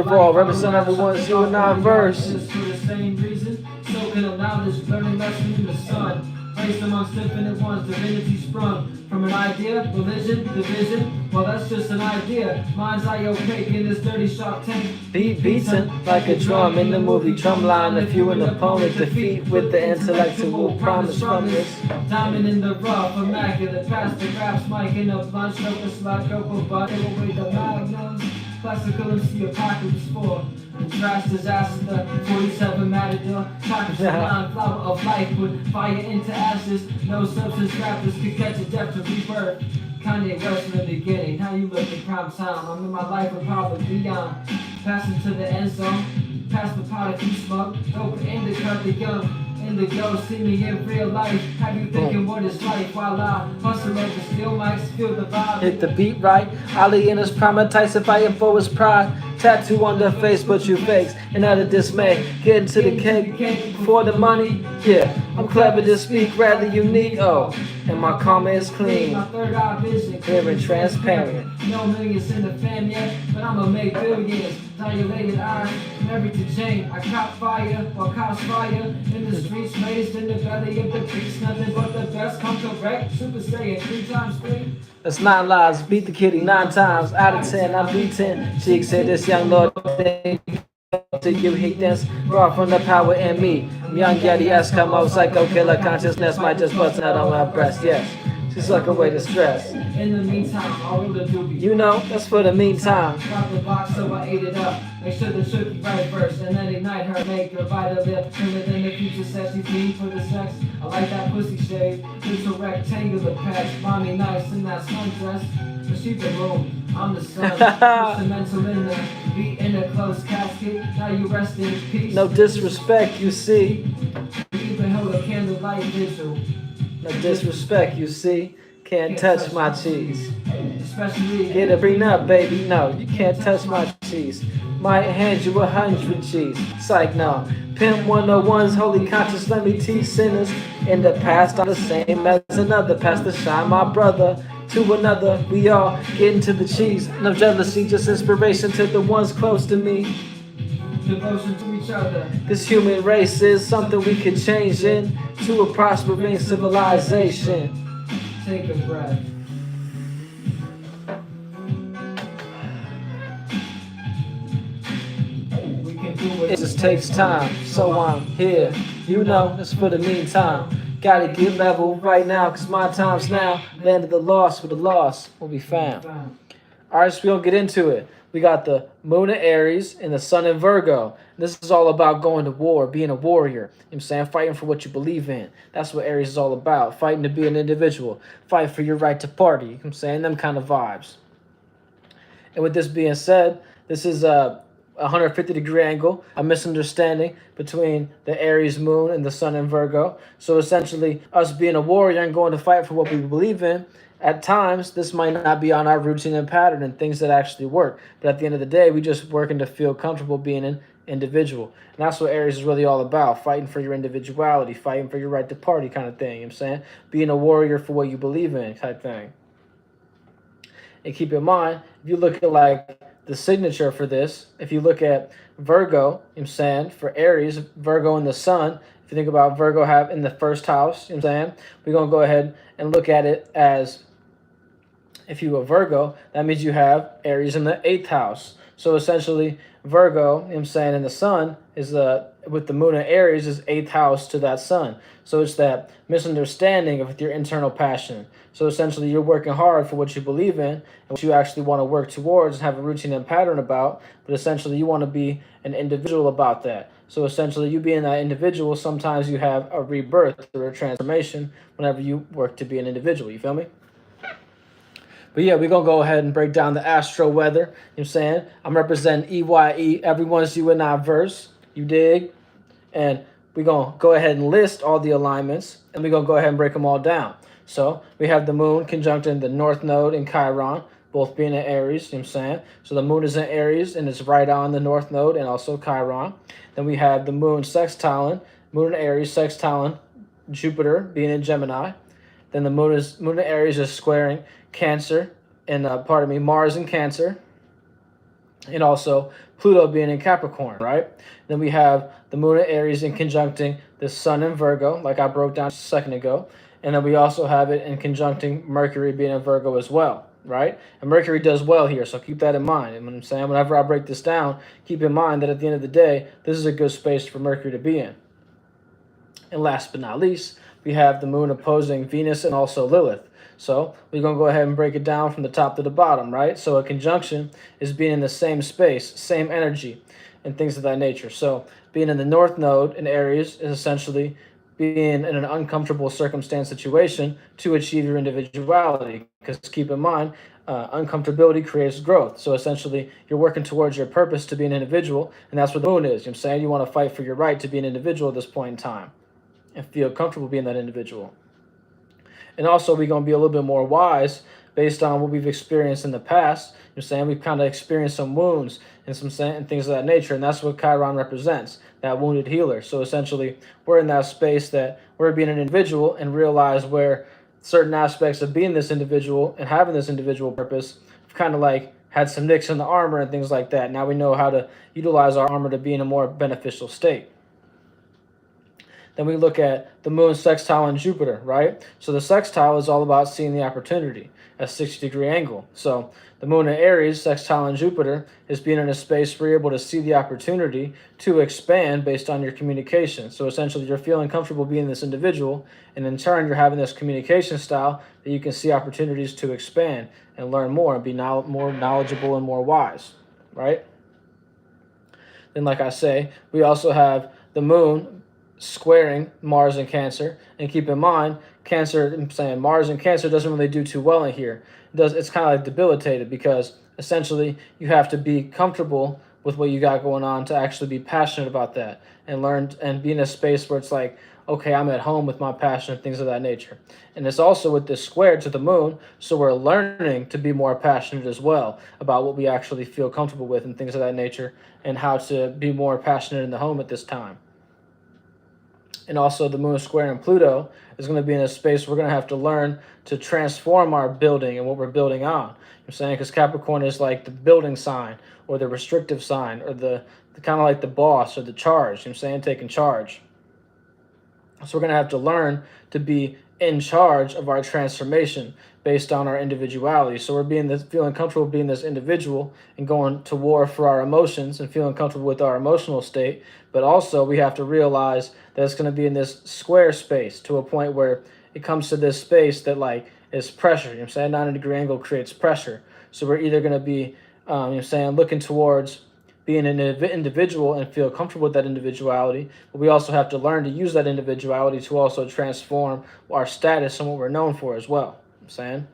collective all, represent everyone's you and I verse. For the same reason, soaking of knowledge, learning lesson in the sun. Placed amongst infinite ones, divinity sprung from an idea, religion, division. Well, that's just an idea. Mind's eye opaque in this dirty shark tank. Beat beaten like a drum in the movie Drumline. If you an opponent, defeat with the intellectual promise from this. Diamond in the rough, immaculate, past the raps, mic in a blunt, stroke a slot, go but it will wait the magnums. Classical MC apocalypse 4. Trash disaster, 47 matador. Chocolate line, flower of life, put fire into ashes. No substance rappers could catch a death to rebirth. Kanye West in the beginning, how you look in prime time. I'm in my life with probably beyond. Passing to the end zone, pass the pot if you smoke. Dope indica, the young. Indigo, see me in real life. Have you thinking what it's like while I hustle over steel mics, feel the vibe. Hit the beat right. Ali in his prime, Tyson fighting for his pride. Tattoo on the face, but you fakes and utter dismay. Getting to the cake for the money. Yeah, I'm clever to speak, rather unique. Oh, and my karma is clean, My third eye vision, clear and transparent. No millions in the fam yet, but I'ma make billions. Dilated eyes, married to Jane. I caught fire while cops fire. In the streets, raised in the belly of the beast. Nothing but the best come correct. Super Saiyan 3 times 3. That's 9 lives, beat the kitty 9 times out of 10. I beat 10. She said this young lord thing to you he dance raw from the power in me. I'm young Yeti Eskimo, psycho killer consciousness might just bust out on my breast. Yes, she's like a way to stress. In the meantime, I'll roll the doobie. You know, that's for the meantime. Drop the box so I ate it up. Make sure the cookie right first, and then ignite her. Make her bite a lip. And then the future sexy feed for the sex. I like that pussy shade. It's a rectangular patch. Mommy nice in that sundress. But she's the moon. I'm the sun. Instrumental in the beat in a closed casket. Now you rest in peace. No disrespect, you see. We even held a candlelight vigil. No disrespect, you see. Can't touch my cheese. Especially Get a prenup, baby. No, you can't touch my cheese. Might hand you 100 G's. Psych, no. Pimp 101's holy conscience. Let me teach sinners. In the past, I'm the same as another. Past the shine, my brother. To another, we all get into the cheese. No jealousy, just inspiration to the ones close to me. devotion to each other. This human race is something we could change into a prospering civilization. Take a breath. We can do It just takes time, so I'm here. You know, it's for the meantime. Gotta get level right now, cause my time's now. Land of the lost, with the lost will be found. Alright, so we'll get into it. We got the moon in Aries and the sun in Virgo. This is all about going to war, being a warrior. You know what I'm saying? Fighting for what you believe in. That's what Aries is all about. Fighting to be an individual. Fight for your right to party. You know what I'm saying? Them kind of vibes. And with this being said, this is a 150-degree angle, a misunderstanding between the Aries moon and the sun in Virgo. So essentially, us being a warrior and going to fight for what we believe in, at times, this might not be on our routine and pattern and things that actually work. But at the end of the day, we just working to feel comfortable being an individual. And that's what Aries is really all about, fighting for your individuality, fighting for your right to party kind of thing, you know what I'm saying? Being a warrior for what you believe in type thing. And keep in mind, if you look at like the signature for this, if you look at Virgo, you know what I'm saying, for Aries, Virgo and the sun, if you think about Virgo have in the first house, you know what I'm saying, we're going to go ahead and look at it as, if you were Virgo, that means you have Aries in the 8th house. So essentially, Virgo, you know what I'm saying, and the sun is with the moon in Aries is 8th house to that sun. So it's that misunderstanding of your internal passion. So essentially, you're working hard for what you believe in and what you actually want to work towards and have a routine and pattern about. But essentially, you want to be an individual about that. So essentially, you being that individual, sometimes you have a rebirth or a transformation whenever you work to be an individual. You feel me? But yeah, we're going to go ahead and break down the astro weather. You know what I'm saying? I'm representing EYE, everyone's you and I verse. You dig? And we're going to go ahead and list all the alignments. And we're going to go ahead and break them all down. So we have the moon conjunct in the north node in Chiron, both being in Aries. You know what I'm saying? So the moon is in Aries and it's right on the north node and also Chiron. Then we have the moon sextiling, moon in Aries, sextiling Jupiter being in Gemini. Then the moon in Aries is squaring Cancer and Mars in Cancer. and also Pluto being in Capricorn, right? Then we have the moon in Aries in conjuncting the sun in Virgo, like I broke down a second ago. And then we also have it in conjuncting Mercury being in Virgo as well, right? And Mercury does well here, so keep that in mind. And what I'm saying, whenever I break this down, keep in mind that at the end of the day, this is a good space for Mercury to be in. And last but not least, we have the moon opposing Venus and also Lilith. So we're going to go ahead and break it down from the top to the bottom, right? So a conjunction is being in the same space, same energy, and things of that nature. So being in the North Node in Aries is essentially being in an uncomfortable circumstance situation to achieve your individuality. Because keep in mind, uncomfortability creates growth. So essentially, you're working towards your purpose to be an individual, and that's where the moon is. You know what I'm saying? You want to fight for your right to be an individual at this point in time and feel comfortable being that individual. And also, we're going to be a little bit more wise based on what we've experienced in the past. You're saying we've kind of experienced some wounds and some things of that nature, and that's what Chiron represents, that wounded healer. So essentially, we're in that space that we're being an individual and realize where certain aspects of being this individual and having this individual purpose kind of like had some nicks in the armor and things like that. Now we know how to utilize our armor to be in a more beneficial state. Then we look at the moon sextile and Jupiter, right? So the sextile is all about seeing the opportunity at 60-degree angle. So the moon in Aries, sextile and Jupiter, is being in a space where you're able to see the opportunity to expand based on your communication. So essentially, you're feeling comfortable being this individual, and in turn, you're having this communication style that you can see opportunities to expand and learn more and be more knowledgeable and more wise, right? Then, like I say, we also have the moon squaring Mars and Cancer, and keep in mind, Cancer, I'm saying Mars and Cancer doesn't really do too well in here. It's kind of like debilitated because essentially you have to be comfortable with what you got going on to actually be passionate about that and learn and be in a space where it's like, okay, I'm at home with my passion and things of that nature. And it's also with this square to the moon, so we're learning to be more passionate as well about what we actually feel comfortable with and things of that nature, and how to be more passionate in the home at this time. And also the moon square and Pluto is going to be in a space we're going to have to learn to transform our building and what we're building on. You know what I'm saying? Because Capricorn is like the building sign or the restrictive sign or the kind of like the boss or the charge. You know what I'm saying? Taking charge. So we're going to have to learn to be in charge of our transformation based on our individuality. So we're feeling comfortable being this individual and going to war for our emotions and feeling comfortable with our emotional state. But also we have to realize that it's going to be in this square space to a point where it comes to this space that like is pressure. You know what I'm saying? 90-degree angle creates pressure. So we're either going to be, you know what I'm saying, looking towards being an individual and feel comfortable with that individuality, but we also have to learn to use that individuality to also transform our status and what we're known for as well. You know what I'm saying?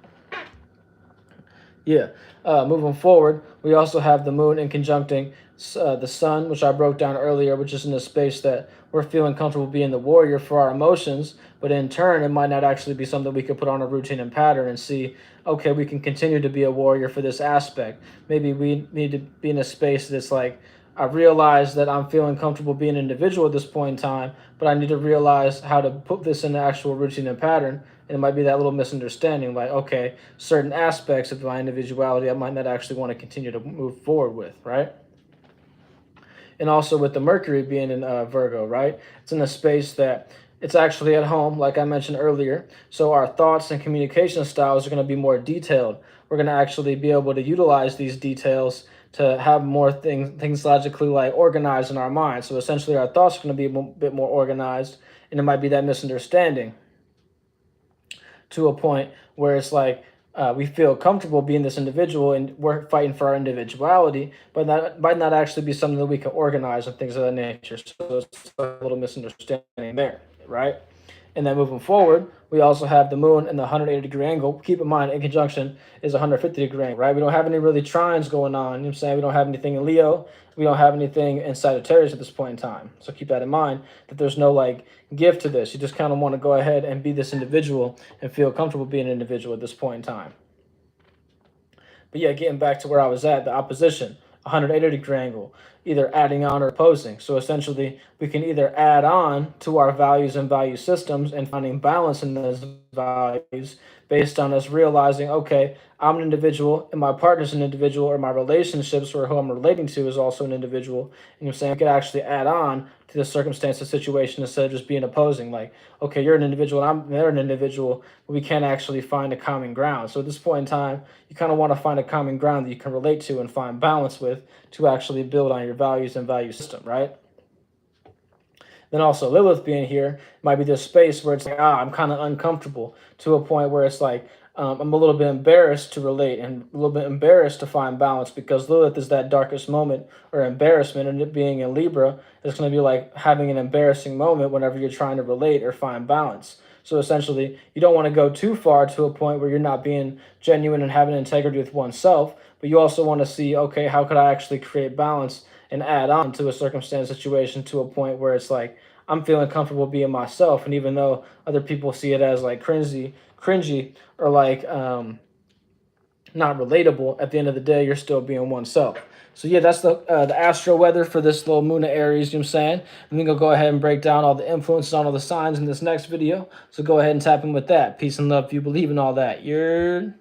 Yeah. Moving forward, we also have the moon in conjuncting the sun, which I broke down earlier, which is in a space that we're feeling comfortable being the warrior for our emotions, but in turn, it might not actually be something we could put on a routine and pattern and see, okay, we can continue to be a warrior for this aspect. Maybe we need to be in a space that's like, I realize that I'm feeling comfortable being an individual at this point in time, but I need to realize how to put this in the actual routine and pattern. And it might be that little misunderstanding, like, okay, certain aspects of my individuality I might not actually want to continue to move forward with, right? And also with the Mercury being in Virgo, right? It's in a space that it's actually at home, like I mentioned earlier. So our thoughts and communication styles are going to be more detailed. We're going to actually be able to utilize these details to have more things logically like organized in our mind. So essentially our thoughts are going to be a bit more organized, and it might be that misunderstanding to a point where it's like we feel comfortable being this individual and we're fighting for our individuality, but that might not actually be something that we can organize and things of that nature. So it's a little misunderstanding there, right? And then moving forward, we also have the moon and the 180-degree angle. Keep in mind, in conjunction is 150-degree angle, right? We don't have any really trines going on. You know what I'm saying? We don't have anything in Leo. We don't have anything in Sagittarius at this point in time. So keep that in mind, that there's no like gift to this. You just kind of want to go ahead and be this individual and feel comfortable being an individual at this point in time. But yeah, getting back to where I was at, the opposition, 180-degree angle, either adding on or opposing. So essentially, we can either add on to our values and value systems and finding balance in those values based on us realizing, okay, I'm an individual and my partner's an individual, or my relationships or who I'm relating to is also an individual. You know what I'm saying? I could actually add on to the circumstance or situation instead of just being opposing. Like, okay, you're an individual and they're an individual, but we can't actually find a common ground. So at this point in time, you kind of want to find a common ground that you can relate to and find balance with to actually build on your values and value system, right? Then also Lilith being here might be this space where it's like, I'm kind of uncomfortable, to a point where it's like, I'm a little bit embarrassed to relate and a little bit embarrassed to find balance, because Lilith is that darkest moment or embarrassment, and it being in Libra, it's going to be like having an embarrassing moment whenever you're trying to relate or find balance. So essentially, you don't want to go too far to a point where you're not being genuine and having integrity with oneself, but you also want to see, okay, how could I actually create balance and add on to a circumstance situation to a point where it's like I'm feeling comfortable being myself, and even though other people see it as like cringy or like not relatable, at the end of the day, you're still being oneself. So yeah, that's the astro weather for this little moon of Aries, you know what I'm saying? And then we'll go ahead and break down all the influences on all the signs in this next video. So go ahead and tap in with that. Peace and love if you believe in all that. You're